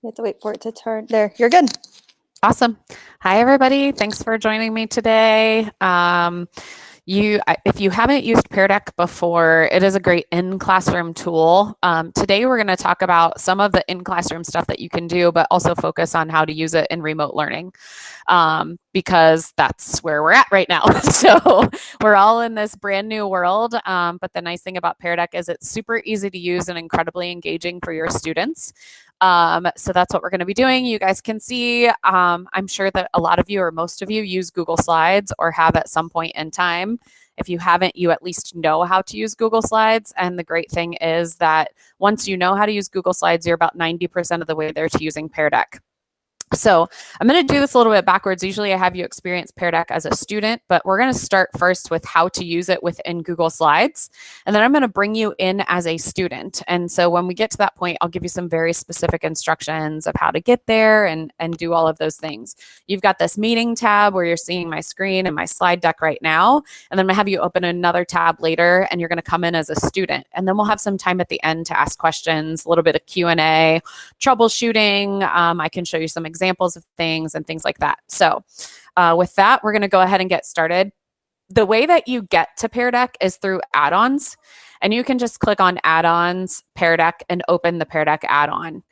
You have to wait for it to turn. There, you're good. Awesome. Hi, everybody. Thanks for joining me today. If you haven't used Peardeck before, it is a great in-classroom tool. Today, we're going to talk about some of the in-classroom stuff that you can do, but also focus on how to use it in remote learning, because that's where we're at right now. So we're all in this brand new world, but the nice thing about Peardeck is it's super easy to use and incredibly engaging for your students. So that's what we're going to be doing. You guys can see, I'm sure that a lot of you or most of you use Google Slides or have at some point in time. If you haven't, you at least know how to use Google Slides. And the great thing is that once you know how to use Google Slides, you're about 90% of the way there to using Peardeck. So I'm going to do this a little bit backwards. Usually I have you experience Peardeck as a student, but we're going to start first with how to use it within Google Slides. And then I'm going to bring you in as a student. And so when we get to that point, I'll give you some very specific instructions of how to get there and do all of those things. You've got this meeting tab where you're seeing my screen and my slide deck right now. And then I'm going to have you open another tab later, and you're going to come in as a student. And then we'll have some time at the end to ask questions, a little bit of Q&A, troubleshooting. I can show you some examples of things and things like that. So with that, we're going to go ahead and get started. The way that you get to Peardeck is through add-ons, and you can just click on add-ons, Peardeck, and open the Peardeck add-on.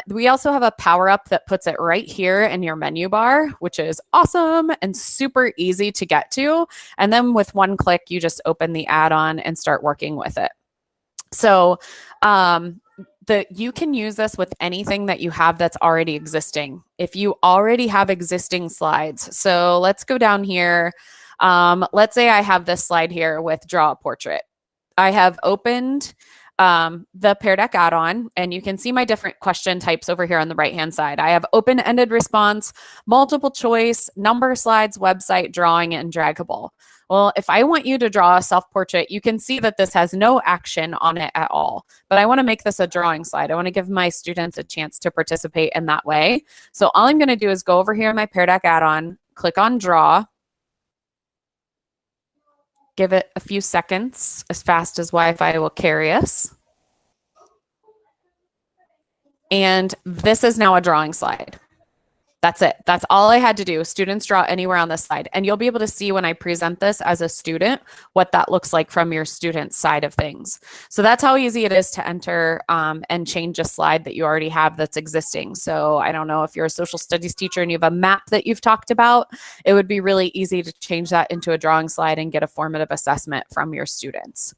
We also have a power-up that puts it right here in your menu bar, which is awesome and super easy to get to. And then with one click, you just open the add-on and start working with it. So you can use this with anything that you have that's already existing. If you already have existing slides, so let's go down here. Let's say I have this slide here with draw a portrait. I have opened the Peardeck add-on, and you can see my different question types over here on the right-hand side. I have open-ended response, multiple choice, number slides, website, drawing, and draggable. Well, if I want you to draw a self-portrait, you can see that this has no action on it at all. But I want to make this a drawing slide. I want to give my students a chance to participate in that way. So all I'm going to do is go over here in my Peardeck add-on, click on draw, give it a few seconds, as fast as Wi-Fi will carry us. And this is now a drawing slide. That's it. That's all I had to do. Students draw anywhere on this slide. And you'll be able to see when I present this as a student, what that looks like from your student's side of things. So that's how easy it is to enter and change a slide that you already have that's existing. So I don't know if you're a social studies teacher and you have a map that you've talked about, it would be really easy to change that into a drawing slide and get a formative assessment from your students.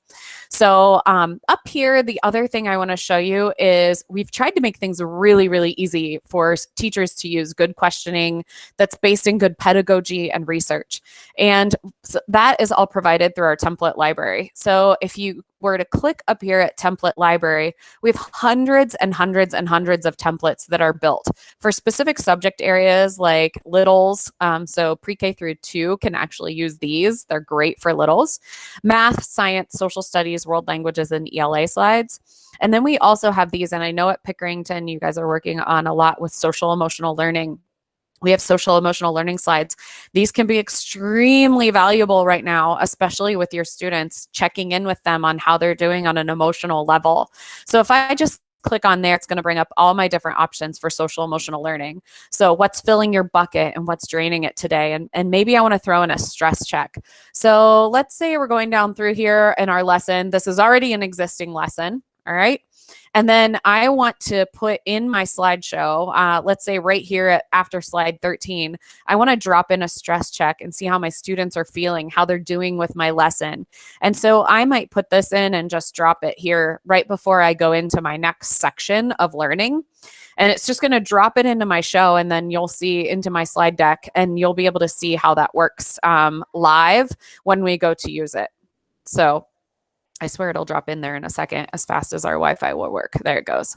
So up here, the other thing I want to show you is we've tried to make things really, really easy for teachers to use good questioning that's based in good pedagogy and research. And so that is all provided through our template library. So if you were to click up here at template library, we have hundreds and hundreds and hundreds of templates that are built for specific subject areas like littles. So pre-K through 2 can actually use these. They're great for littles. Math, science, social studies, world languages, and ELA slides. And then we also have these, and I know at Pickerington, you guys are working on a lot with social emotional learning. We have social emotional learning slides. These can be extremely valuable right now, especially with your students, checking in with them on how they're doing on an emotional level. So if I just click on there, it's going to bring up all my different options for social emotional learning. So what's filling your bucket and what's draining it today? And maybe I want to throw in a stress check. So let's say we're going down through here in our lesson. This is already an existing lesson. All right. And then I want to put in my slideshow, let's say right here after slide 13, I want to drop in a stress check and see how my students are feeling, how they're doing with my lesson. And so I might put this in and just drop it here right before I go into my next section of learning. And it's just going to drop it into my show, and then you'll see into my slide deck, and you'll be able to see how that works live when we go to use it. So I swear it'll drop in there in a second as fast as our Wi-Fi will work. There it goes.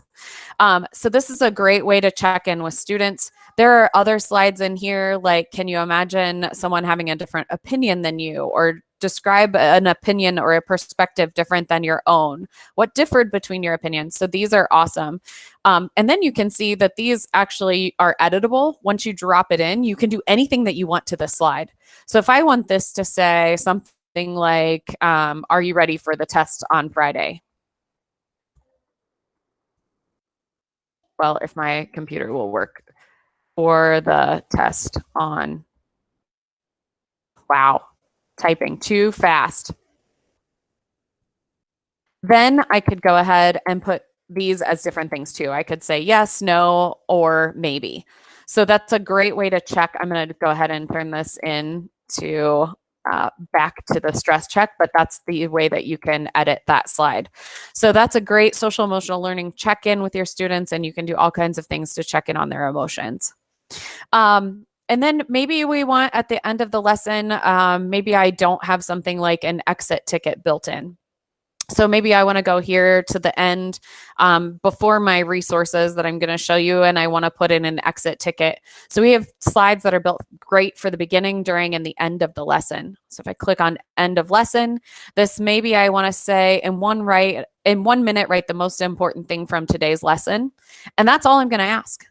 So this is a great way to check in with students. There are other slides in here, like, can you imagine someone having a different opinion than you, or describe an opinion or a perspective different than your own? What differed between your opinions? So these are awesome. And then you can see that these actually are editable. Once you drop it in, you can do anything that you want to the slide. So if I want this to say something like, are you ready for the test on Friday? well, if my computer will work for the test on, wow, typing too fast. Then I could go ahead and put these as different things too. I could say yes, no, or maybe. So that's a great way to check. I'm going to go ahead and turn this in to back to the stress check, but that's the way that you can edit that slide. So that's a great social emotional learning check-in with your students, and you can do all kinds of things to check in on their emotions. And then maybe we want at the end of the lesson, maybe I don't have something like an exit ticket built in. So maybe I want to go here to the end before my resources that I'm going to show you, and I want to put in an exit ticket. So we have slides that are built great for the beginning, during, and the end of the lesson. So if I click on end of lesson, this maybe I want to say in 1 minute, write the most important thing from today's lesson. And that's all I'm going to ask.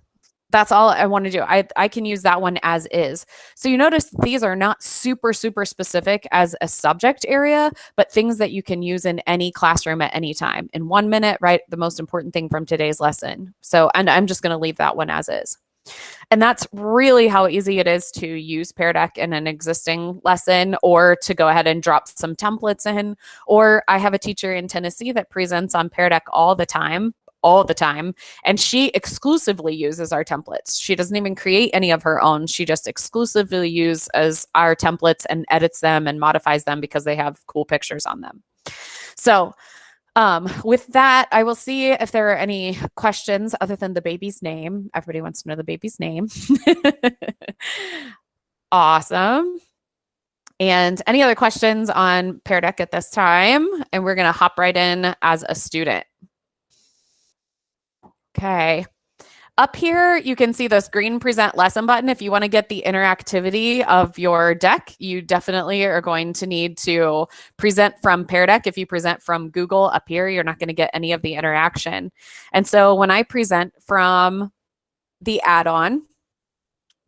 That's all I want to do. I can use that one as is. So you notice these are not super, super specific as a subject area, but things that you can use in any classroom at any time. In 1 minute, write the most important thing from today's lesson. So, and I'm just going to leave that one as is. And that's really how easy it is to use Peardeck in an existing lesson, or to go ahead and drop some templates in. Or I have a teacher in Tennessee that presents on Peardeck all the time, and she exclusively uses our templates. She doesn't even create any of her own. She just exclusively uses our templates and edits them and modifies them because they have cool pictures on them. So with that, I will see if there are any questions other than the baby's name. Everybody wants to know the baby's name. Awesome. And any other questions on Peardeck at this time? And we're going to hop right in as a student. Okay. Up here, you can see this green present lesson button. If you want to get the interactivity of your deck, you definitely are going to need to present from Peardeck. If you present from Google up here, you're not going to get any of the interaction. And so when I present from the add-on,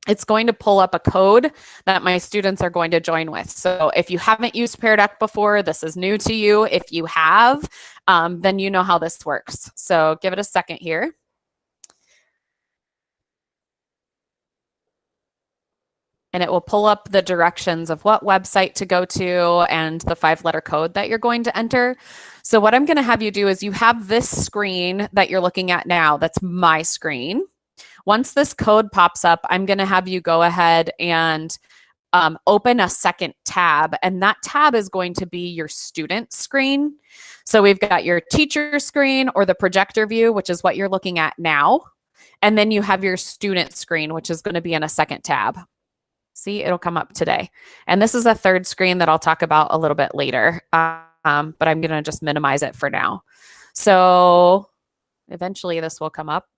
it's going to pull up a code that my students are going to join with. So if you haven't used Peardeck before, this is new to you. If you have, then you know how this works. So give it a second here. And it will pull up the directions of what website to go to and the 5-letter code that you're going to enter. So what I'm going to have you do is, you have this screen that you're looking at now. That's my screen. Once this code pops up, I'm going to have you go ahead and open a second tab, and that tab is going to be your student screen. So we've got your teacher screen, or the projector view, which is what you're looking at now. And then you have your student screen, which is going to be in a second tab. See, it'll come up today. And this is a third screen that I'll talk about a little bit later, but I'm going to just minimize it for now. So eventually this will come up.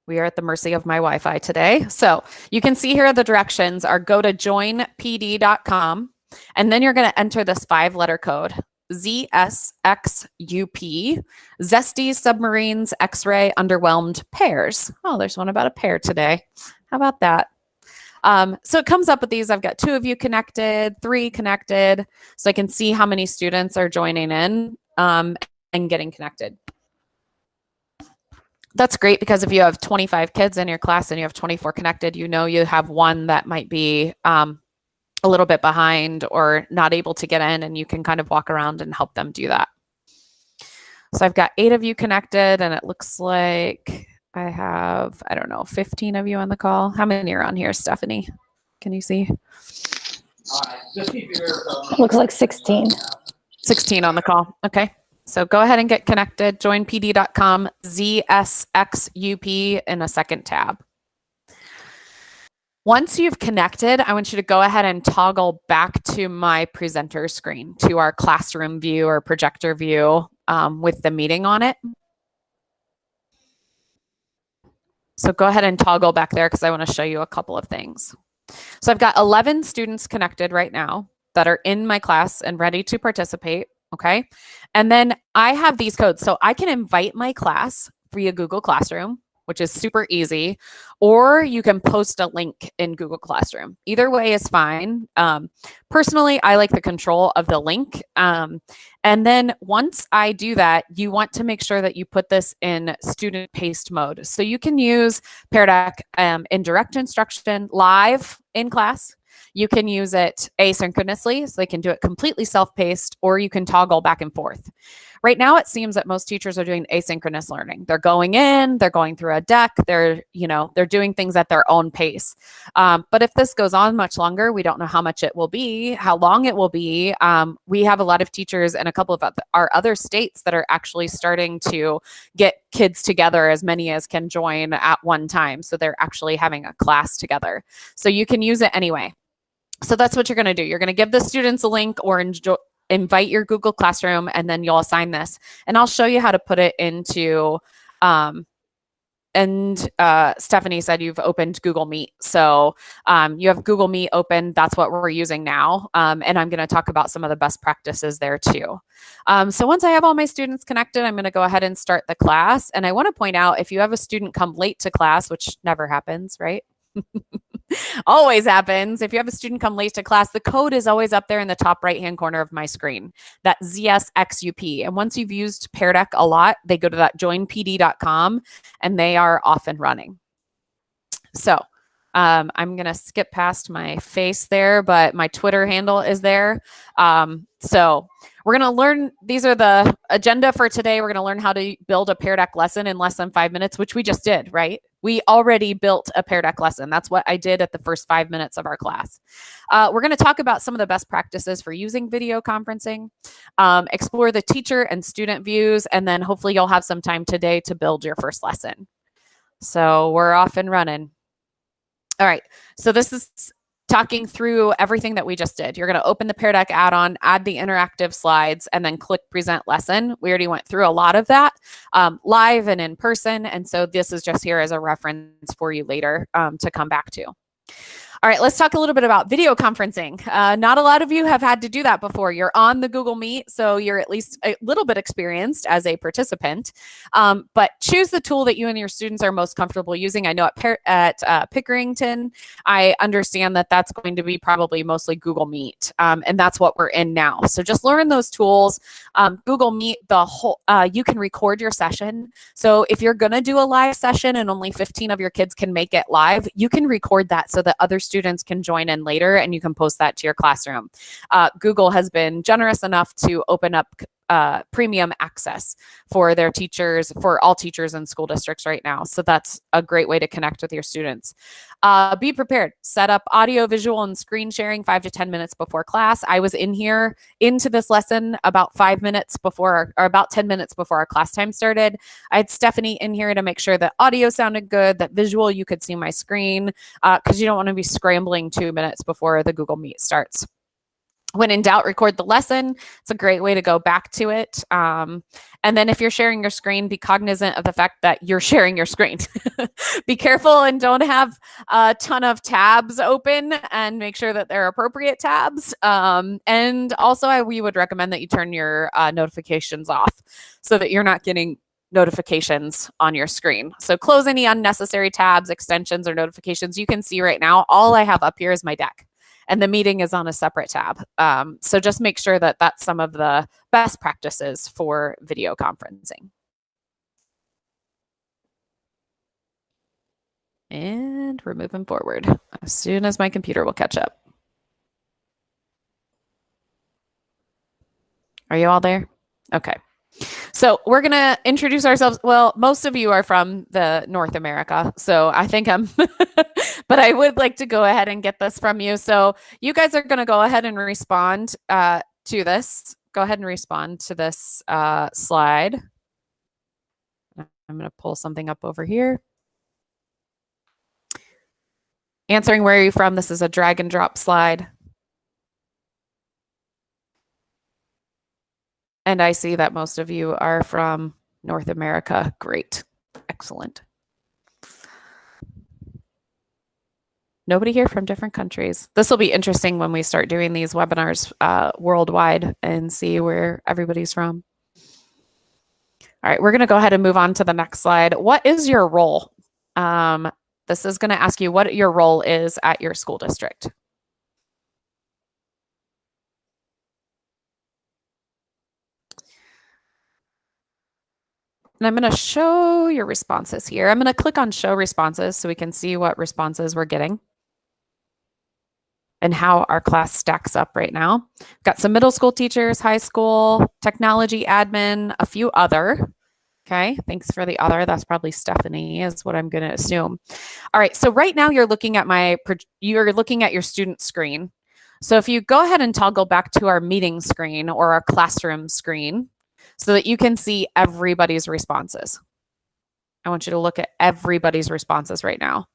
We are at the mercy of my Wi-Fi today. So you can see here the directions are: go to joinpd.com, and then you're going to enter this 5-letter code, ZSXUP, Zesty, Submarines, X-Ray, Underwhelmed, Pairs. Oh, there's one about a pair today. How about that? So it comes up with these. I've got 2 of you connected, 3 connected, so I can see how many students are joining in and getting connected. That's great, because if you have 25 kids in your class and you have 24 connected, you know you have one that might be a little bit behind or not able to get in, and you can kind of walk around and help them do that. So I've got 8 of you connected, and it looks like I have, I don't know, 15 of you on the call. How many are on here, Stephanie? Can you see? Looks like 16. 16 on the call. Okay. So go ahead and get connected. Joinpd.com, ZSXUP in a second tab. Once you've connected, I want you to go ahead and toggle back to my presenter screen, to our classroom view or projector view with the meeting on it. So go ahead and toggle back there, because I want to show you a couple of things. So I've got 11 students connected right now that are in my class and ready to participate. Okay. And then I have these codes. So I can invite my class via Google Classroom. which is super easy, or you can post a link in Google Classroom. Either way is fine. Personally, I like the control of the link. And then once I do that, you want to make sure that you put this in student paced mode. So you can use Peardeck in direct instruction live in class. You can use it asynchronously, so they can do it completely self-paced, or you can toggle back and forth. Right now, it seems that most teachers are doing asynchronous learning. They're going in, they're going through a deck, they're doing things at their own pace. But if this goes on much longer, we don't know how much it will be, how long it will be. We have a lot of teachers in a couple of our other states that are actually starting to get kids together, as many as can join at one time. So they're actually having a class together. So you can use it anyway. So that's what you're going to do. You're going to give the students a link or invite your Google Classroom, and then you'll assign this. And I'll show you how to put it into, Stephanie said you've opened Google Meet. So you have Google Meet open. That's what we're using now. And I'm going to talk about some of the best practices there too. So once I have all my students connected, I'm going to go ahead and start the class. And I want to point out, if you have a student come late to class, which never happens, right? Always happens. If you have a student come late to class, the code is always up there in the top right-hand corner of my screen, that ZSXUP. And once you've used Peardeck a lot, they go to that joinpd.com and they are off and running. So I'm going to skip past my face there, but my Twitter handle is there. So we're going to learn, these are the agenda for today. We're going to learn how to build a Peardeck lesson in less than 5 minutes, which we just did, right? We already built a Peardeck lesson. That's what I did at the first 5 minutes of our class. We're going to talk about some of the best practices for using video conferencing, explore the teacher and student views, and then hopefully you'll have some time today to build your first lesson. So we're off and running. All right, so this is talking through everything that we just did. You're going to open the Peardeck add-on, add the interactive slides, and then click Present Lesson. We already went through a lot of that live and in person, and so this is just here as a reference for you later to come back to. All right, let's talk a little bit about video conferencing. Not a lot of you have had to do that before. You're on the Google Meet, so you're at least a little bit experienced as a participant. But choose the tool that you and your students are most comfortable using. I know at Pickerington, I understand that that's going to be probably mostly Google Meet, and that's what we're in now. So just learn those tools. Google Meet, you can record your session. So if you're going to do a live session and only 15 of your kids can make it live, you can record that so that other students can join in later and you can post that to your classroom. Google has been generous enough to open up premium access for their teachers, for all teachers in school districts right now. So that's a great way to connect with your students. Be prepared. Set up audio, visual, and screen sharing 5 to 10 minutes before class. I was into this lesson about 5 minutes before, or about 10 minutes before our class time started. I had Stephanie in here to make sure that audio sounded good, that visual, you could see my screen, because you don't want to be scrambling 2 minutes before the Google Meet starts. When in doubt, record the lesson. It's a great way to go back to it. And then if you're sharing your screen, be cognizant of the fact that you're sharing your screen. Be careful and don't have a ton of tabs open, and make sure that they're appropriate tabs. And also, we would recommend that you turn your notifications off so that you're not getting notifications on your screen. So close any unnecessary tabs, extensions, or notifications. You can see right now, all I have up here is my deck, and the meeting is on a separate tab. So just make sure that that's some of the best practices for video conferencing. And we're moving forward as soon as my computer will catch up. Are you all there? Okay. So we're going to introduce ourselves. Well, most of you are from the North America, so I think I'm, but I would like to go ahead and get this from you. So you guys are going to go ahead and respond to this. Go ahead and respond to this slide. I'm going to pull something up over here. Answering where are you from? This is a drag and drop slide. And I see that most of you are from North America. Great. Excellent. Nobody here from different countries. This will be interesting when we start doing these webinars worldwide and see where everybody's from. All right, we're going to go ahead and move on to the next slide. What is your role? This is going to ask you what your role is at your school district. And I'm going to show your responses here. I'm going to click on show responses so we can see what responses we're getting and how our class stacks up right now. Got some middle school teachers, high school, technology admin, a few other. Okay, thanks for the other. That's probably Stephanie is what I'm going to assume. All right, so right now you're looking at your student screen. So if you go ahead and toggle back to our meeting screen or our classroom screen so that you can see everybody's responses. I want you to look at everybody's responses right now.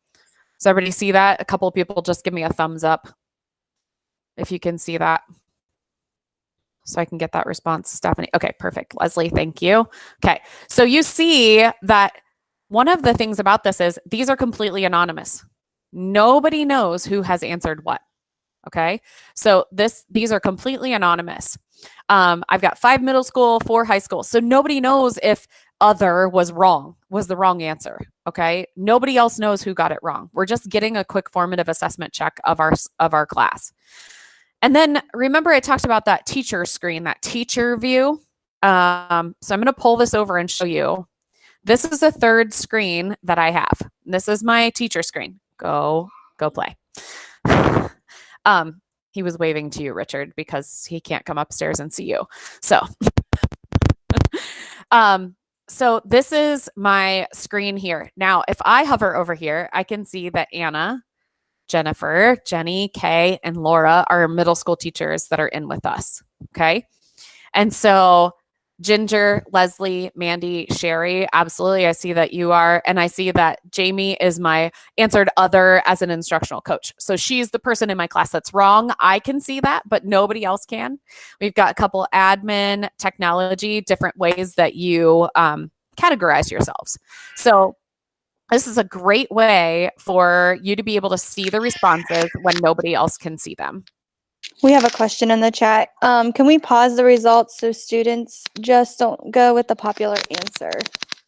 Does everybody see that? A couple of people just give me a thumbs up if you can see that. So I can get that response, Stephanie. Okay, perfect. Leslie, thank you. Okay, so you see that one of the things about this is these are completely anonymous. Nobody knows who has answered what. Okay, so these are completely anonymous. I've got 5 middle school, 4 high school. So nobody knows if other was the wrong answer. Okay, nobody else knows who got it wrong. We're just getting a quick formative assessment check of our class. And then remember I talked about that teacher screen, that teacher view. So I'm going to pull this over and show you. This is the third screen that I have. This is my teacher screen. Go play. He was waving to you, Richard, because he can't come upstairs and see you. So, so this is my screen here. Now, if I hover over here, I can see that Anna, Jennifer, Jenny, Kay, and Laura are middle school teachers that are in with us. Okay. And so Ginger, Leslie, Mandy, Sherry, absolutely. I see that you are. And I see that Jamie is my answered other as an instructional coach. So she's the person in my class that's wrong. I can see that, but nobody else can. We've got a couple admin, technology, different ways that you categorize yourselves. So this is a great way for you to be able to see the responses when nobody else can see them. We have a question in the chat. Can we pause the results so students just don't go with the popular answer?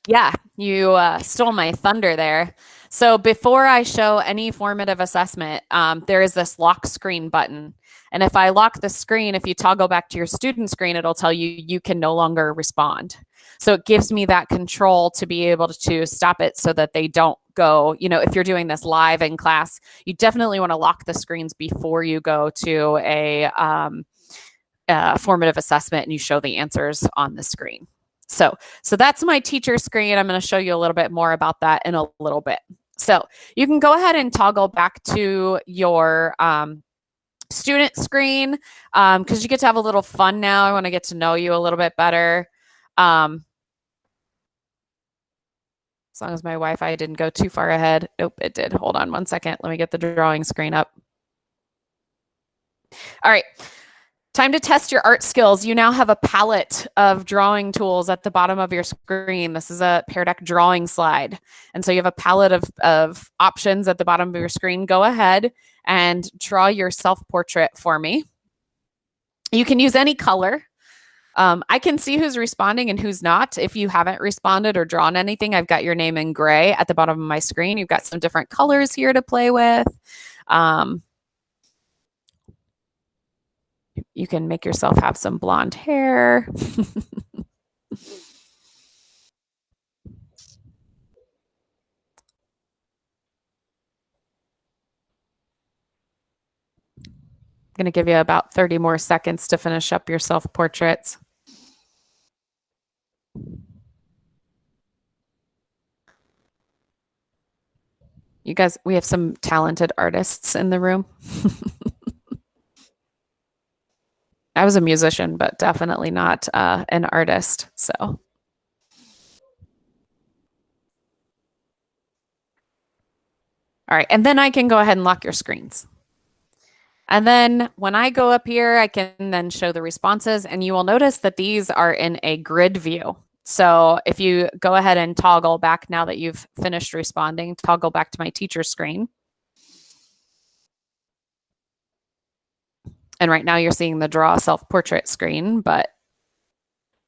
Yeah, you stole my thunder there. So before I show any formative assessment, there is this lock screen button. And if I lock the screen, if you toggle back to your student screen, it'll tell you you can no longer respond. So it gives me that control to be able to stop it so that they don't go, if you're doing this live in class, you definitely want to lock the screens before you go to a formative assessment and you show the answers on the screen. So that's my teacher screen. I'm going to show you a little bit more about that in a little bit. So you can go ahead and toggle back to your student screen because you get to have a little fun now. I want to get to know you a little bit better. As long as my Wi-Fi didn't go too far ahead. Nope, it did. Hold on 1 second. Let me get the drawing screen up. All right. Time to test your art skills. You now have a palette of drawing tools at the bottom of your screen. This is a Peardeck drawing slide. And so you have a palette of options at the bottom of your screen. Go ahead and draw your self-portrait for me. You can use any color. I can see who's responding and who's not. If you haven't responded or drawn anything, I've got your name in gray at the bottom of my screen. You've got some different colors here to play with. You can make yourself have some blonde hair. I'm going to give you about 30 more seconds to finish up your self-portraits. You guys, we have some talented artists in the room. I was a musician, but definitely not an artist. So. All right, and then I can go ahead and lock your screens. And then when I go up here, I can then show the responses, and you will notice that these are in a grid view. So if you go ahead and toggle back now that you've finished responding, toggle back to my teacher screen. And right now you're seeing the draw self-portrait screen, but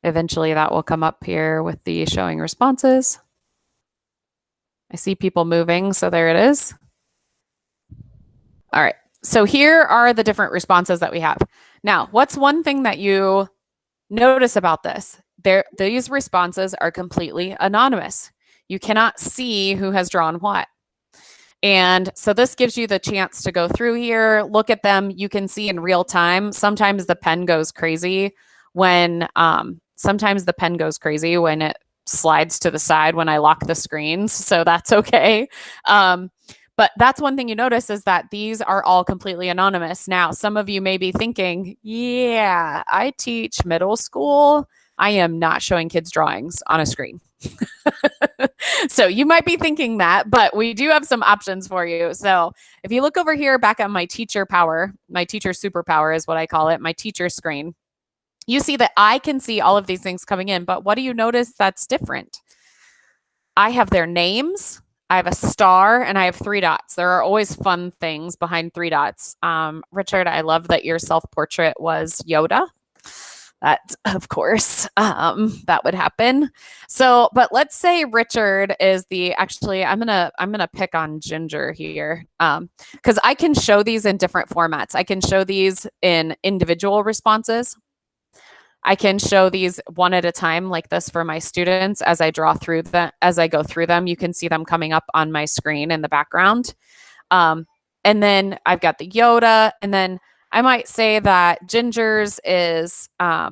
eventually that will come up here with the showing responses. I see people moving, so there it is. All right. So here are the different responses that we have. Now, what's one thing that you notice about this? These responses are completely anonymous. You cannot see who has drawn what. And so this gives you the chance to go through here, look at them. You can see in real time. Sometimes the pen goes crazy when it slides to the side when I lock the screens. So that's okay. But that's one thing you notice is that these are all completely anonymous. Now, some of you may be thinking, yeah, I teach middle school. I am not showing kids drawings on a screen. So you might be thinking that, but we do have some options for you. So if you look over here back at my teacher superpower is what I call it, my teacher screen, you see that I can see all of these things coming in. But what do you notice that's different? I have their names. I have a star and I have 3 dots. There are always fun things behind 3 dots. Richard, I love that your self-portrait was Yoda. That, of course, that would happen. So, but let's say Richard is I'm gonna pick on Ginger here, because I can show these in different formats. I can show these in individual responses. I can show these one at a time like this for my students as I go through them. You can see them coming up on my screen in the background. And then I've got the Yoda, and then I might say that Ginger's is, I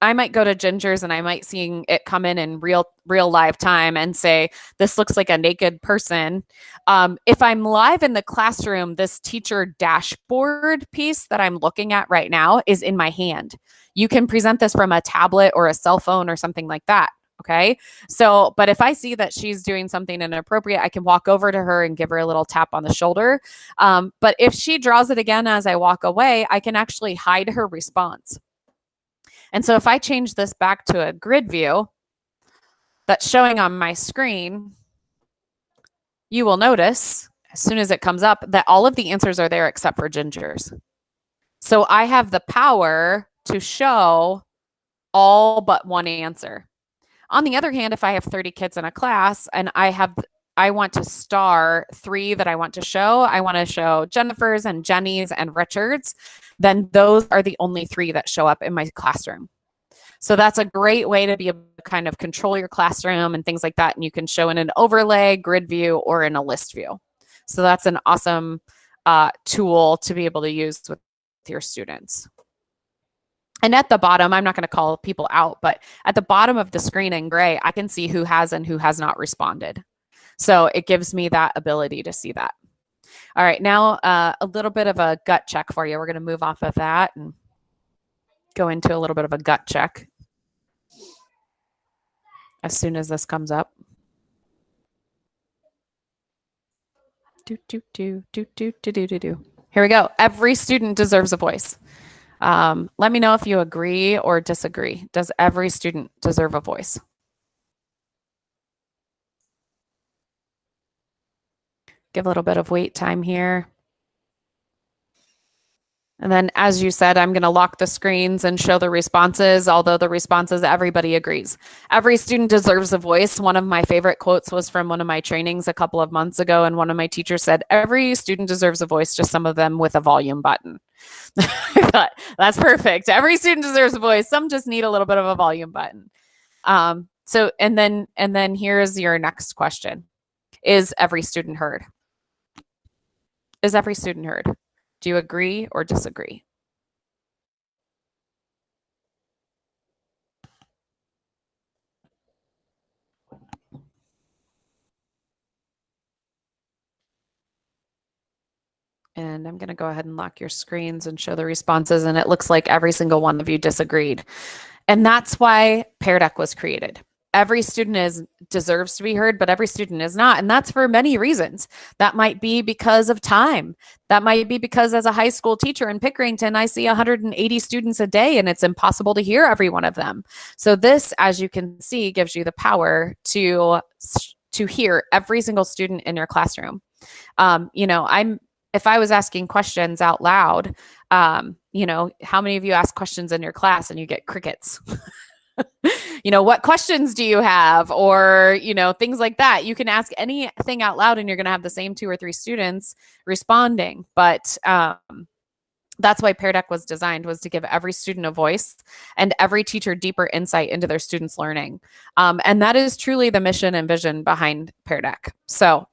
might go to Ginger's and I might see it come in real live time and say, this looks like a naked person. If I'm live in the classroom, this teacher dashboard piece that I'm looking at right now is in my hand. You can present this from a tablet or a cell phone or something like that. Okay. So, but if I see that she's doing something inappropriate, I can walk over to her and give her a little tap on the shoulder. But if she draws it again as I walk away, I can actually hide her response. And so if I change this back to a grid view that's showing on my screen, you will notice as soon as it comes up that all of the answers are there except for Ginger's. So I have the power to show all but one answer. On the other hand, if I have 30 kids in a class and I want to star 3 that I want to show, I want to show Jennifer's and Jenny's and Richard's, then those are the only 3 that show up in my classroom. So that's a great way to be able to kind of control your classroom and things like that. And you can show in an overlay, grid view, or in a list view. So that's an awesome tool to be able to use with your students. And at the bottom, I'm not going to call people out, but at the bottom of the screen in gray, I can see who has and who has not responded. So it gives me that ability to see that. All right, now a little bit of a gut check for you. We're going to move off of that and go into a little bit of a gut check as soon as this comes up. Here we go. Every student deserves a voice. Let me know if you agree or disagree. Does every student deserve a voice? Give a little bit of wait time here. And then, as you said, I'm going to lock the screens and show the responses, although the responses, everybody agrees. Every student deserves a voice. One of my favorite quotes was from one of my trainings a couple of months ago, and one of my teachers said, every student deserves a voice, just some of them with a volume button. I thought, that's perfect. Every student deserves a voice. Some just need a little bit of a volume button. So, and then here's your next question. Is every student heard? Is every student heard? Do you agree or disagree? And I'm going to go ahead and lock your screens and show the responses. And it looks like every single one of you disagreed. And that's why Peardeck was created. Every student deserves to be heard, but every student is not. And that's for many reasons. That might be because of time. That might be because as a high school teacher in Pickerington, I see 180 students a day and it's impossible to hear every one of them. So this, as you can see, gives you the power to hear every single student in your classroom. If I was asking questions out loud, how many of you ask questions in your class and you get crickets? What questions do you have? Or, things like that. You can ask anything out loud and you're going to have the same 2 or 3 students responding. But that's why Peardeck was designed, was to give every student a voice and every teacher deeper insight into their students' learning. And that is truly the mission and vision behind Peardeck. So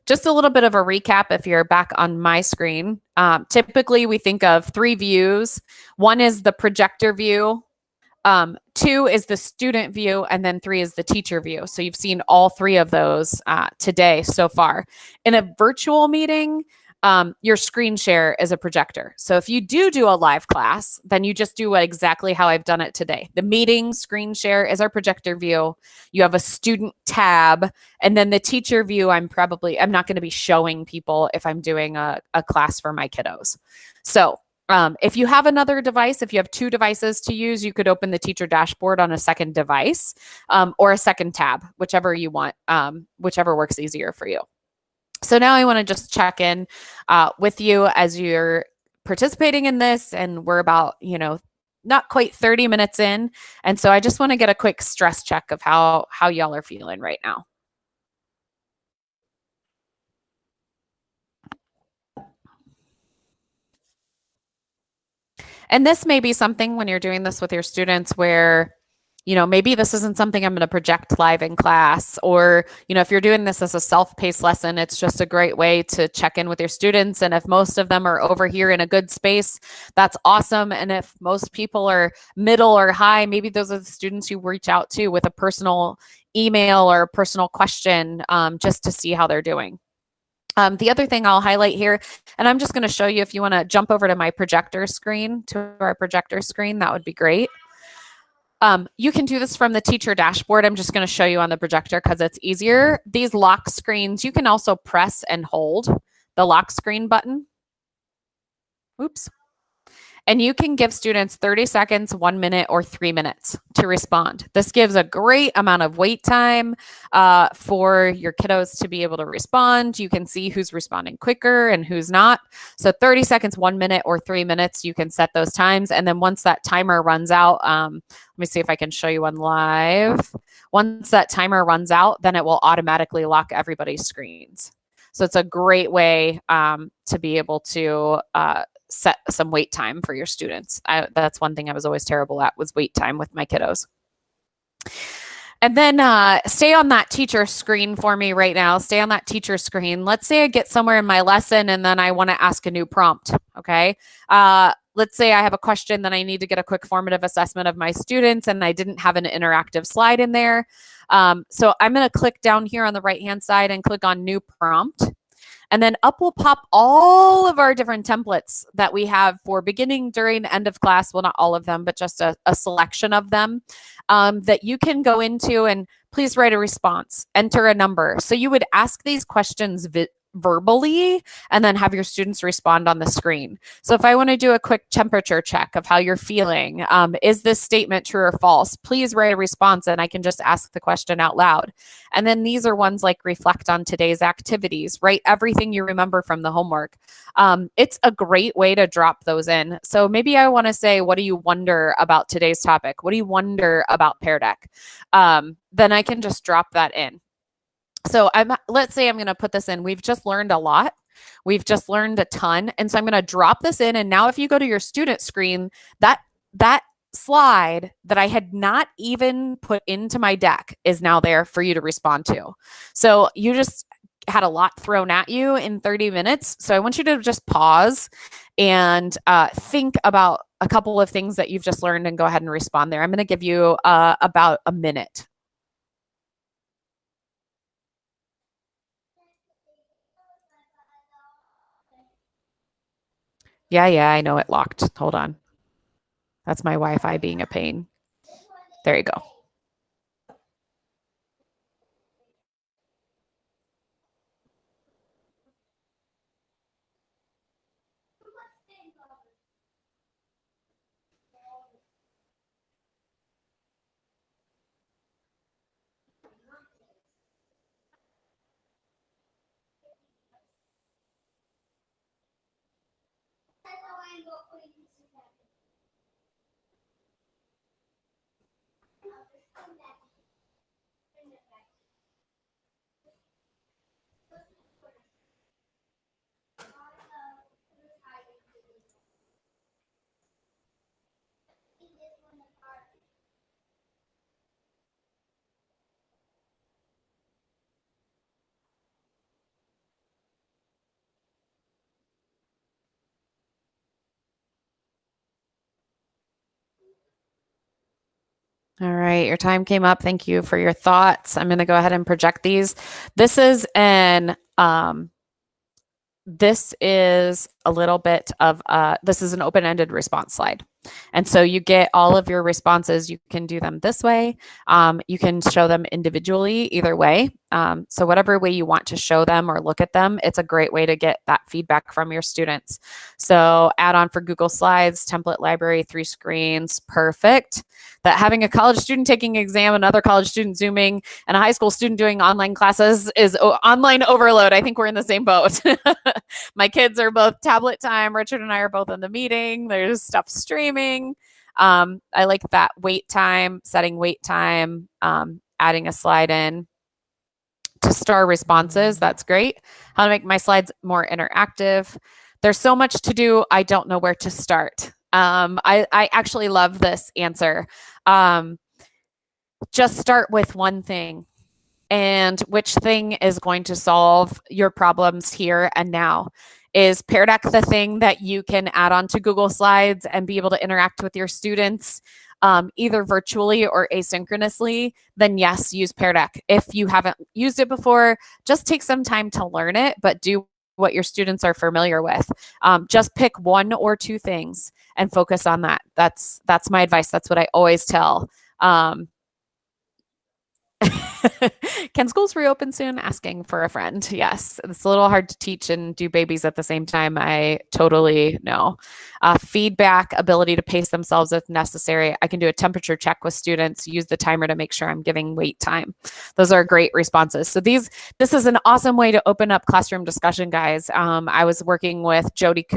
just a little bit of a recap if you're back on my screen. Typically, we think of 3 views. One is the projector view. 2 is the student view, and then 3 is the teacher view. So you've seen all 3 of those today so far. In a virtual meeting, your screen share is a projector. So if you do a live class, then you just do exactly how I've done it today. The meeting screen share is our projector view. You have a student tab, and then the teacher view, I'm not going to be showing people if I'm doing a class for my kiddos. So if you have another device, if you have 2 devices to use, you could open the teacher dashboard on a second device or a second tab, whichever you want, whichever works easier for you. So now I want to just check in with you as you're participating in this, and we're about, not quite 30 minutes in. And so I just want to get a quick stress check of how y'all are feeling right now. And this may be something when you're doing this with your students where, maybe this isn't something I'm going to project live in class, or, if you're doing this as a self-paced lesson, it's just a great way to check in with your students. And if most of them are over here in a good space, that's awesome. And if most people are middle or high, maybe those are the students you reach out to with a personal email or a personal question, just to see how they're doing. The other thing I'll highlight here, and I'm just going to show you, if you want to jump over to my projector screen, that would be great. You can do this from the teacher dashboard. I'm just going to show you on the projector because it's easier. These lock screens, you can also press and hold the lock screen button. Oops. And you can give students 30 seconds, 1 minute, or 3 minutes to respond. This gives a great amount of wait time for your kiddos to be able to respond. You can see who's responding quicker and who's not. So 30 seconds, 1 minute, or 3 minutes, you can set those times. And then once that timer runs out, let me see if I can show you one live. Once that timer runs out, then it will automatically lock everybody's screens. So it's a great way to be able to set some wait time for your students. That's one thing I was always terrible at, was wait time with my kiddos. And then stay on that teacher screen for me right now. Stay on that teacher screen. Let's say I get somewhere in my lesson and then I want to ask a new prompt, okay? Let's say I have a question that I need to get a quick formative assessment of my students and I didn't have an interactive slide in there. So I'm going to click down here on the right-hand side and click on New Prompt. And then up will pop all of our different templates that we have for beginning, during, end of class. Well, not all of them, but just a selection of them that you can go into, and please write a response, enter a number. So you would ask these questions verbally and then have your students respond on the screen. So if I want to do a quick temperature check of how you're feeling, is this statement true or false? Please write a response and I can just ask the question out loud. And then these are ones like reflect on today's activities, write everything you remember from the homework. It's a great way to drop those in. So maybe I want to say, what do you wonder about today's topic? What do you wonder about Peardeck? Then I can just drop that in. So let's say I'm going to put this in. We've just learned a lot. We've just learned a ton. And so I'm going to drop this in. And now if you go to your student screen, that slide that I had not even put into my deck is now there for you to respond to. So you just had a lot thrown at you in 30 minutes. So I want you to just pause and think about a couple of things that you've just learned and go ahead and respond there. I'm going to give you about a minute. Yeah, I know it locked. Hold on. That's my Wi-Fi being a pain. There you go. All right, your time came up. Thank you for your thoughts. I'm going to go ahead and project these. This is an this is a little bit of this is an open-ended response slide. And so you get all of your responses. You can do them this way. You can show them individually either way. So whatever way you want to show them or look at them, it's a great way to get that feedback from your students. So add on for Google Slides, template library, 3 screens, perfect. That having a college student taking an exam, another college student Zooming, and a high school student doing online classes is online overload. I think we're in the same boat. My kids are both tablet time. Richard and I are both in the meeting. There's stuff streaming. I like that wait time, setting wait time, adding a slide in to star responses. That's great. How to make my slides more interactive. There's so much to do. I don't know where to start. I actually love this answer. Just start with one thing. And which thing is going to solve your problems here and now? Is Peardeck the thing that you can add on to Google Slides and be able to interact with your students either virtually or asynchronously? Then yes, use Peardeck. If you haven't used it before, just take some time to learn it, but do what your students are familiar with. Just pick 1 or 2 things and focus on that. That's my advice. That's what I always tell. Can schools reopen soon? Asking for a friend. Yes, it's a little hard to teach and do babies at the same time. I totally know. Feedback, ability to pace themselves if necessary. I can do a temperature check with students, use the timer to make sure I'm giving wait time. Those are great responses. So this is an awesome way to open up classroom discussion, guys. I was working with Joni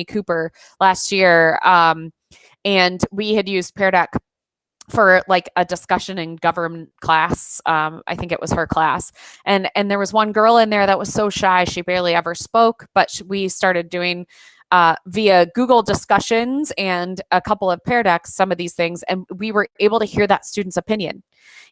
Cooper last year, and we had used Peardeck for like a discussion in government class. I think it was her class. And there was one girl in there that was so shy. She barely ever spoke, but we started doing via Google discussions and a couple of Peardecks, some of these things. And we were able to hear that student's opinion.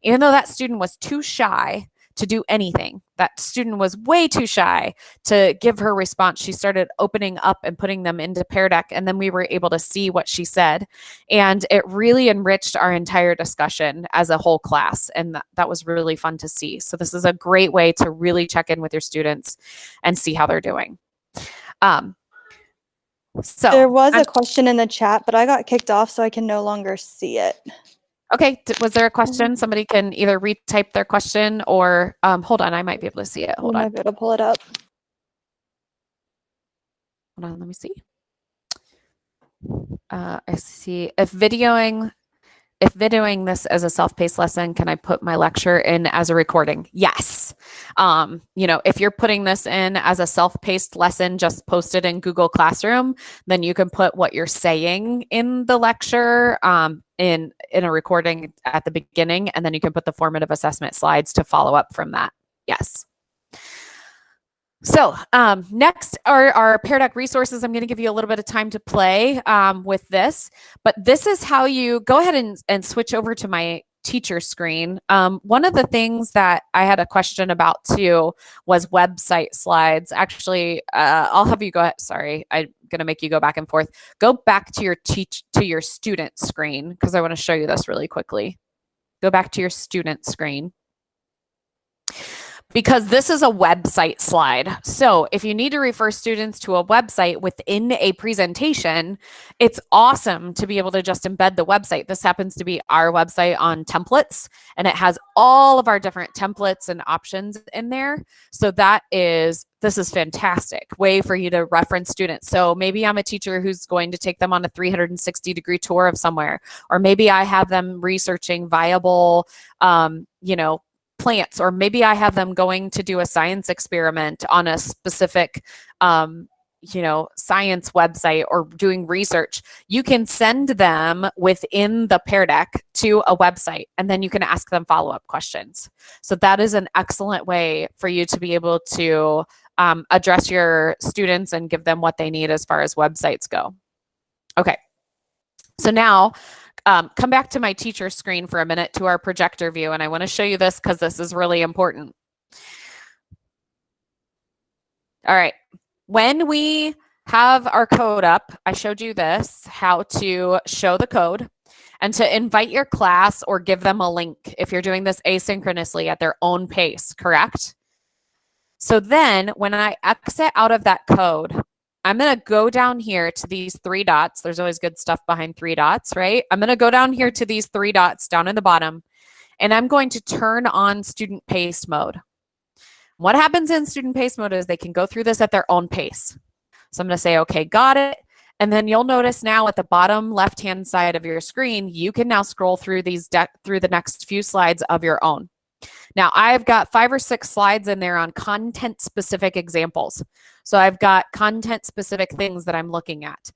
Even though that student was too shy to do anything, that student was way too shy to give her response. She started opening up and putting them into Peardeck, and then we were able to see what she said. And it really enriched our entire discussion as a whole class. And that was really fun to see. So this is a great way to really check in with your students and see how they're doing. So there was a question in the chat, but I got kicked off, so I can no longer see it. Okay. Was there a question? Somebody can either retype their question or hold on. I might be able to see it. Hold on. I might be able to pull it up. Hold on. Let me see. I see. If videoing this as a self-paced lesson, can I put my lecture in as a recording? Yes. If you're putting this in as a self-paced lesson, just post it in Google Classroom, then you can put what you're saying in the lecture in a recording at the beginning, and then you can put the formative assessment slides to follow up from that. Yes. So next are our Peardeck resources. I'm going to give you a little bit of time to play with this, but this is how you go ahead and switch over to my teacher screen. One of the things that I had a question about too was website slides. Actually, I'll have you go ahead. Sorry, I'm going to make you go back and forth. Go back to your student screen because I want to show you this really quickly. Go back to your student screen, because this is a website slide. So if you need to refer students to a website within a presentation, it's awesome to be able to just embed the website. This happens to be our website on templates, and it has all of our different templates and options in there. So this is fantastic way for you to reference students. So maybe I'm a teacher who's going to take them on a 360-degree tour of somewhere, or maybe I have them researching viable, plants, or maybe I have them going to do a science experiment on a specific, science website or doing research. You can send them within the Peardeck to a website, and then you can ask them follow-up questions. So that is an excellent way for you to be able to address your students and give them what they need as far as websites go. Okay. So now, come back to my teacher screen for a minute to our projector view, and I want to show you this because this is really important. All right. When we have our code up, I showed you this, how to show the code. and to invite your class or give them a link if you're doing this asynchronously at their own pace, correct? So then when I exit out of that code, I'm going to go down here to these 3 dots. There's always good stuff behind 3 dots, right? I'm going to go down here to these 3 dots down in the bottom, and I'm going to turn on student paced mode. What happens in student paced mode is they can go through this at their own pace. So I'm going to say, okay, got it. And then you'll notice now at the bottom left-hand side of your screen, you can now scroll through through the next few slides of your own. Now, I've got 5 or 6 slides in there on content-specific examples. So I've got content-specific things that I'm looking at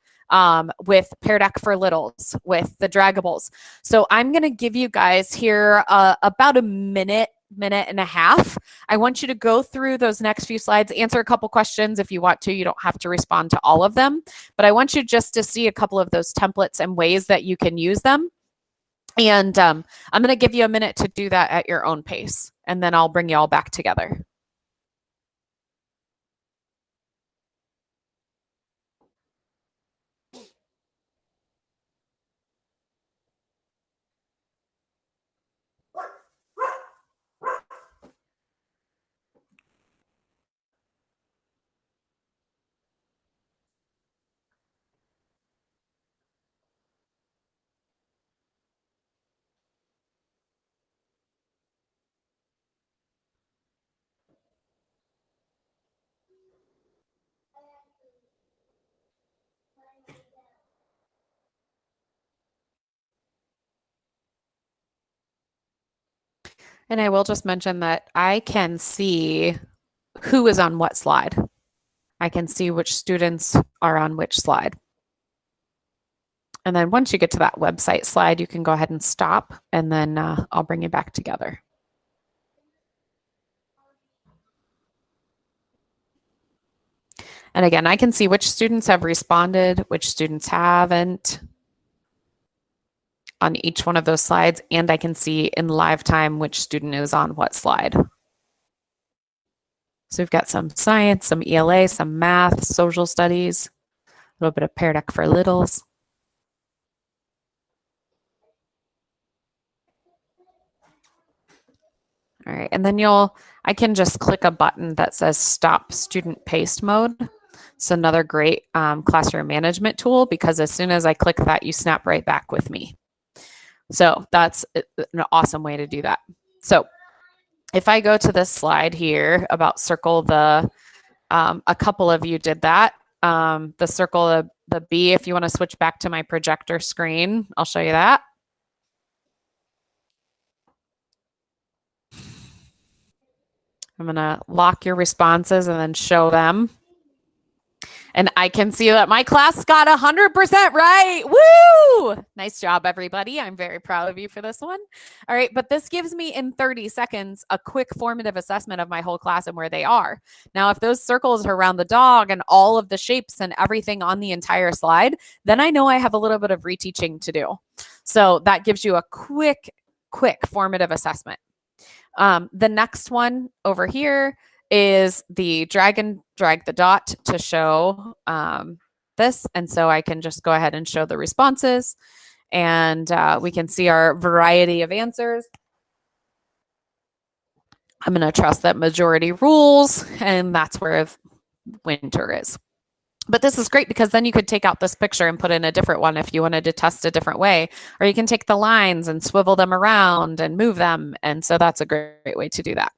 with Peardeck for Littles, with the Draggables. So I'm going to give you guys here about a minute and a half. I want you to go through those next few slides, answer a couple questions if you want to. You don't have to respond to all of them, but I want you just to see a couple of those templates and ways that you can use them. And I'm going to give you a minute to do that at your own pace, and then I'll bring you all back together. And I will just mention that I can see who is on what slide. I can see which students are on which slide. And then once you get to that website slide, you can go ahead and stop, and then I'll bring you back together. And again, I can see which students have responded, which students haven't on each one of those slides, and I can see in live time which student is on what slide. So we've got some science, some ELA, some math, social studies, a little bit of Peardeck for Littles. All right, and then I can just click a button that says stop student paced mode. It's another great classroom management tool, because as soon as I click that, you snap right back with me. So that's an awesome way to do that. So if I go to this slide here about circle the, a couple of you did that. The circle, the B, if you want to switch back to my projector screen, I'll show you that. I'm going to lock your responses and then show them. And I can see that my class got 100% right. Woo! Nice job, everybody. I'm very proud of you for this one. All right, but this gives me in 30 seconds a quick formative assessment of my whole class and where they are. Now, if those circles are around the dog and all of the shapes and everything on the entire slide, then I know I have a little bit of reteaching to do. So that gives you a quick formative assessment. The next one over here is the drag the dot to show this. And so I can just go ahead and show the responses, and we can see our variety of answers. I'm going to trust that majority rules, and that's where winter is. But this is great, because then you could take out this picture and put in a different one if you wanted to test a different way, or you can take the lines and swivel them around and move them. And so that's a great way to do that.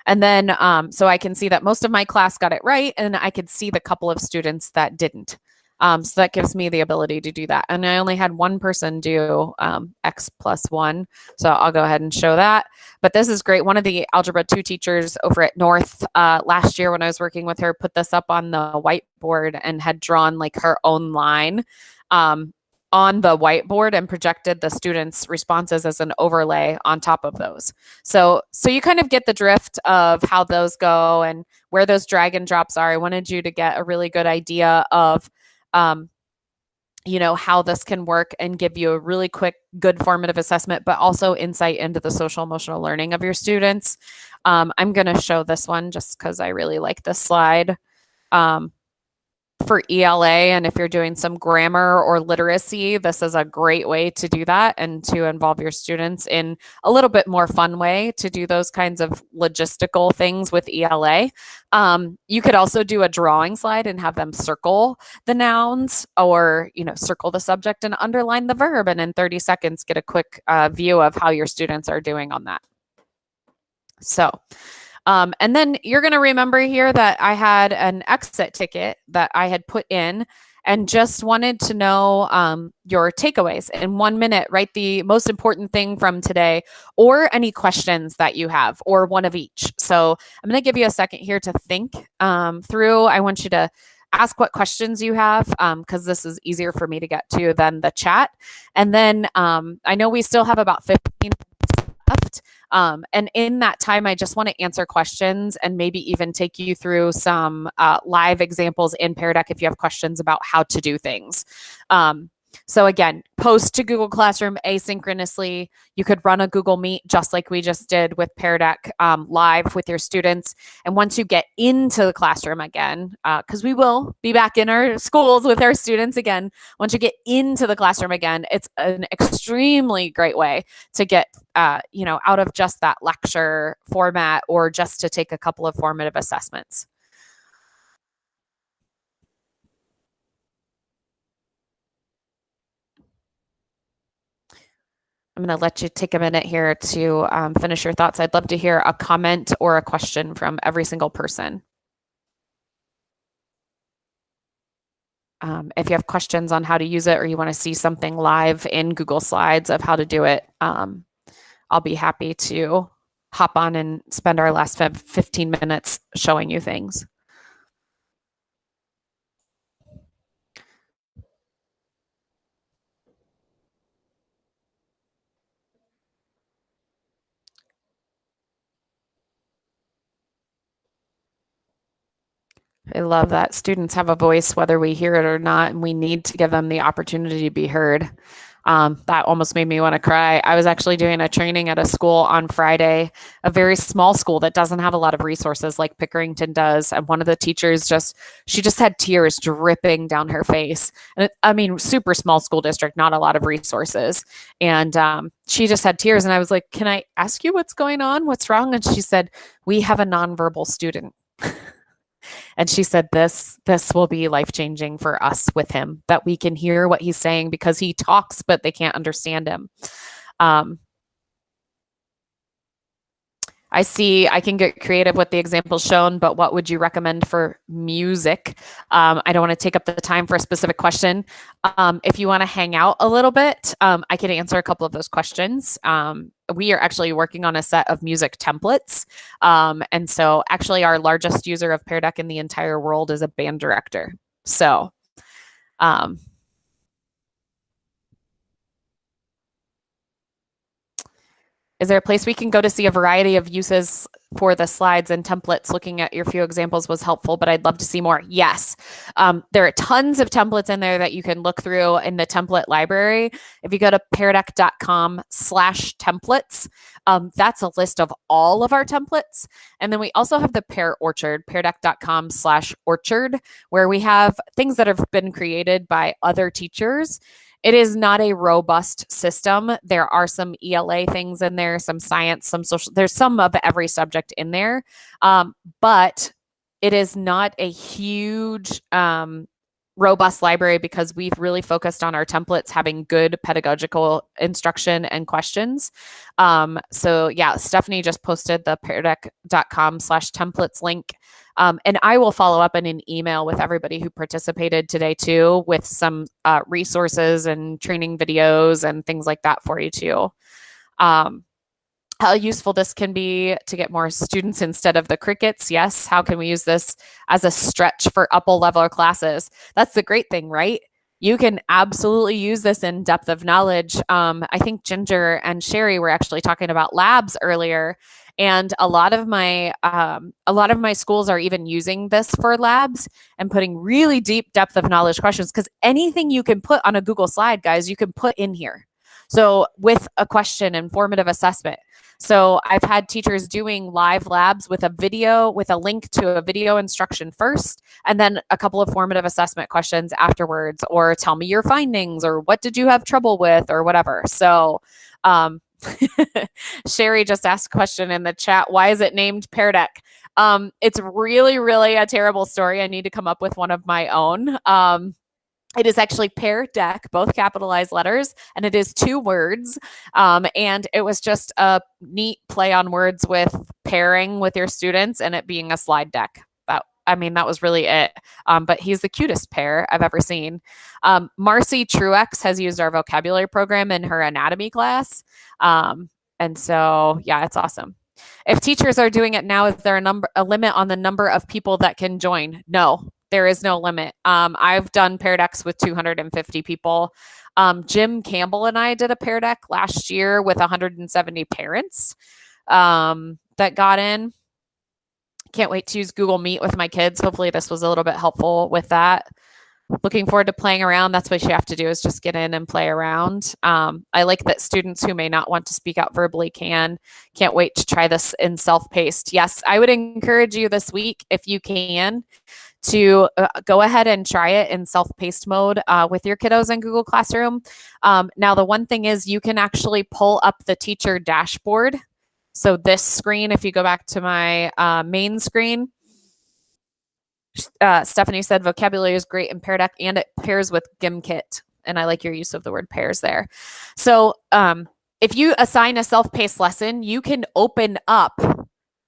And then, so I can see that most of my class got it right, and I could see the couple of students that didn't. So that gives me the ability to do that. And I only had one person do X plus 1. So I'll go ahead and show that. But this is great. One of the Algebra 2 teachers over at North last year when I was working with her put this up on the whiteboard and had drawn like her own line on the whiteboard and projected the students' responses as an overlay on top of those. So you kind of get the drift of how those go and where those drag and drops are. I wanted you to get a really good idea of you know, how this can work and give you a really quick, good formative assessment, but also insight into the social emotional learning of your students. I'm going to show this one just because I really like this slide. for ELA, and if you're doing some grammar or literacy, this is a great way to do that and to involve your students in a little bit more fun way to do those kinds of logistical things with ELA. You could also do a drawing slide and have them circle the nouns, or circle the subject and underline the verb, and in 30 seconds get a quick view of how your students are doing on that. So and then you're going to remember here that I had an exit ticket that I had put in, and just wanted to know your takeaways. In 1 minute, write the most important thing from today, or any questions that you have, or one of each. So I'm going to give you a second here to think through. I want you to ask what questions you have, because this is easier for me to get to than the chat. And then I know we still have about 15 minutes left. And in that time, I just want to answer questions and maybe even take you through some live examples in Peardeck if you have questions about how to do things. So again, post to Google Classroom asynchronously. You could run a Google Meet just like we just did with Peardeck live with your students. And once you get into the classroom again, because we will be back in our schools with our students again, once you get into the classroom again, it's an extremely great way to get out of just that lecture format, or just to take a couple of formative assessments. I'm going to let you take a minute here to finish your thoughts. I'd love to hear a comment or a question from every single person. If you have questions on how to use it, or you want to see something live in Google Slides of how to do it, I'll be happy to hop on and spend our last 15 minutes showing you things. I love that students have a voice whether we hear it or not, and we need to give them the opportunity to be heard. That almost made me want to cry. I was actually doing a training at a school on Friday, a very small school that doesn't have a lot of resources like Pickerington does. And one of the teachers she just had tears dripping down her face. And super small school district, not a lot of resources. And she just had tears. And I was like, can I ask you what's going on? What's wrong? And she said, we have a nonverbal student. And she said, this will be life-changing for us with him, that we can hear what he's saying, because he talks, but they can't understand him. I see I can get creative with the examples shown, but what would you recommend for music? I don't want to take up the time for a specific question. If you want to hang out a little bit, I can answer a couple of those questions. We are actually working on a set of music templates. And so actually our largest user of Peardeck in the entire world is a band director. So is there a place we can go to see a variety of uses for the slides and templates? Looking at your few examples was helpful, but I'd love to see more. Yes. There are tons of templates in there that you can look through in the template library. If you go to pairdeck.com/templates, that's a list of all of our templates. And then we also have the Pear Orchard, pairdeck.com/orchard, where we have things that have been created by other teachers. It is not a robust system. There are some ELA things in there, some science, some social, there's some of every subject in there. But it is not a huge, robust library, because we've really focused on our templates having good pedagogical instruction and questions. So yeah, Stephanie just posted the pairdeck.com/templates link. And I will follow up in an email with everybody who participated today too, with some resources and training videos and things like that for you too. How useful this can be to get more students instead of the crickets. Yes. How can we use this as a stretch for upper level classes? That's the great thing, right? You can absolutely use this in depth of knowledge. I think Ginger and Sherry were actually talking about labs earlier, and a lot of my schools are even using this for labs and putting really deep depth of knowledge questions, because anything you can put on a Google slide, guys, you can put in here. So with a question and formative assessment, So I've had teachers doing live labs with a video, with a link to a video instruction first, and then a couple of formative assessment questions afterwards, or tell me your findings, or what did you have trouble with, or whatever. So, Sherry just asked a question in the chat. Why is it named Peardeck? It's really, really a terrible story. I need to come up with one of my own. It is actually Pairdeck, both capitalized letters, and it is 2 words. And it was just a neat play on words with pairing with your students and it being a slide deck. That was really it. But he's the cutest pear I've ever seen. Marcy Truex has used our vocabulary program in her anatomy class. And so, yeah, it's awesome. If teachers are doing it now, is there a limit on the number of people that can join? No, there is no limit. I've done Pairdeck with 250 people. Jim Campbell and I did a Pairdeck last year with 170 parents that got in. Can't wait to use Google Meet with my kids. Hopefully this was a little bit helpful with that. Looking forward to playing around. That's what you have to do, is just get in and play around. I like that students who may not want to speak out verbally can. Can't wait to try this in self-paced. Yes, I would encourage you this week, if you can, to go ahead and try it in self-paced mode with your kiddos in Google Classroom. Now, the one thing is you can actually pull up the teacher dashboard. So this screen, if you go back to my main screen, Stephanie said vocabulary is great in Peardeck and it pairs with GimKit. And I like your use of the word pairs there. So if you assign a self-paced lesson, you can open up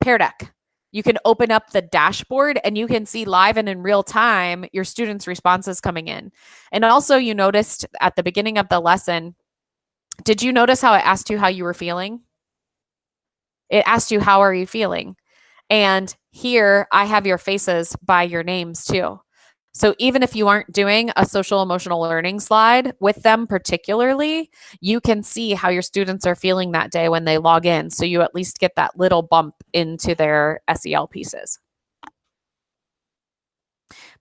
Peardeck. You can open up the dashboard and you can see live and in real time your students' responses coming in. And also, you noticed at the beginning of the lesson, did you notice how it asked you how you were feeling? It asked you, how are you feeling? And here I have your faces by your names too. So even if you aren't doing a social emotional learning slide with them particularly, you can see how your students are feeling that day when they log in. So you at least get that little bump into their SEL pieces.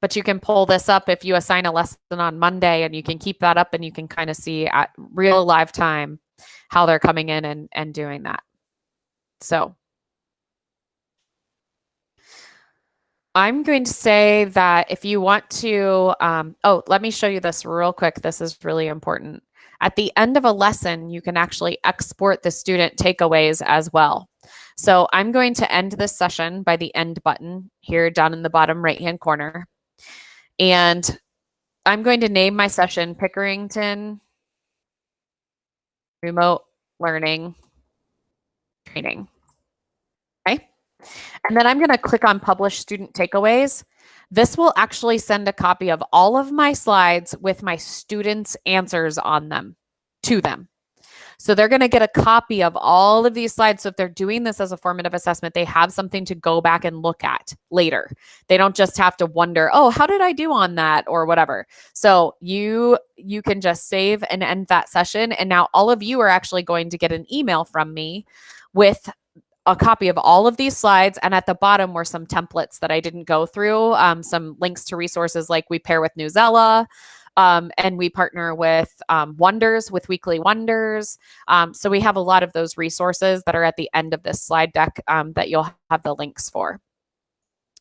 But you can pull this up if you assign a lesson on Monday, and you can keep that up and you can kind of see at real live time how they're coming in and doing that. So I'm going to say that if you want to, let me show you this real quick. This is really important. At the end of a lesson, you can actually export the student takeaways as well. So I'm going to end this session by the end button here down in the bottom right-hand corner. And I'm going to name my session Pickerington Remote Learning Training. Okay. And then I'm going to click on Publish Student Takeaways. This will actually send a copy of all of my slides with my students' answers on them to them. So they're going to get a copy of all of these slides. So if they're doing this as a formative assessment, they have something to go back and look at later. They don't just have to wonder, oh, how did I do on that or whatever. So you can just save and end that session. And now all of you are actually going to get an email from me with a copy of all of these slides. And at the bottom were some templates that I didn't go through, some links to resources like we pair with Newsella, and we partner with Wonders, with Weekly Wonders. So we have a lot of those resources that are at the end of this slide deck that you'll have the links for.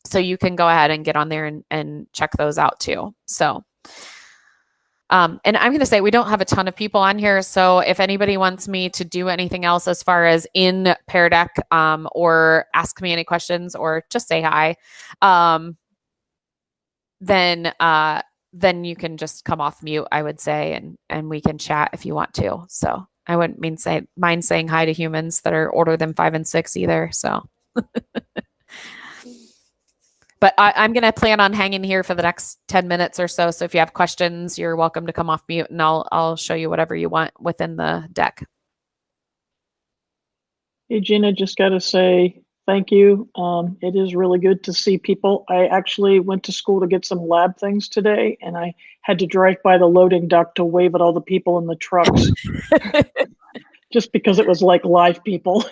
So you can go ahead and get on there and check those out too. So, and I'm going to say we don't have a ton of people on here. So if anybody wants me to do anything else as far as in Peardeck, or ask me any questions or just say hi, then you can just come off mute, I would say, and we can chat if you want to. So I wouldn't mind saying hi to humans that are older than 5 and 6 either. So, but I'm going to plan on hanging here for the next 10 minutes or so. So if you have questions, you're welcome to come off mute and I'll show you whatever you want within the deck. Hey, Gina, just got to say thank you. It is really good to see people. I actually went to school to get some lab things today, and I had to drive by the loading dock to wave at all the people in the trucks just because it was like live people.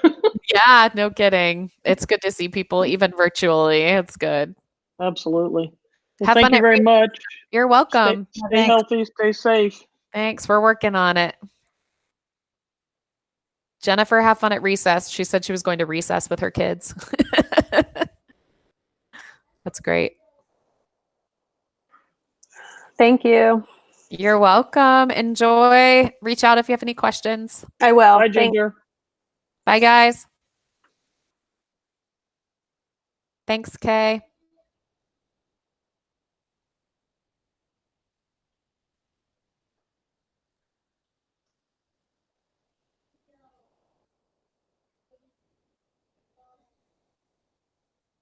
Yeah, no kidding. It's good to see people even virtually. It's good. Absolutely. Well, Have thank fun you very much. You're welcome. Stay healthy, stay safe. Thanks. We're working on it. Jennifer, have fun at recess. She said she was going to recess with her kids. That's great. Thank you. You're welcome. Enjoy. Reach out if you have any questions. I will. Bye, Thank Ginger. Bye, guys. Thanks, Kay.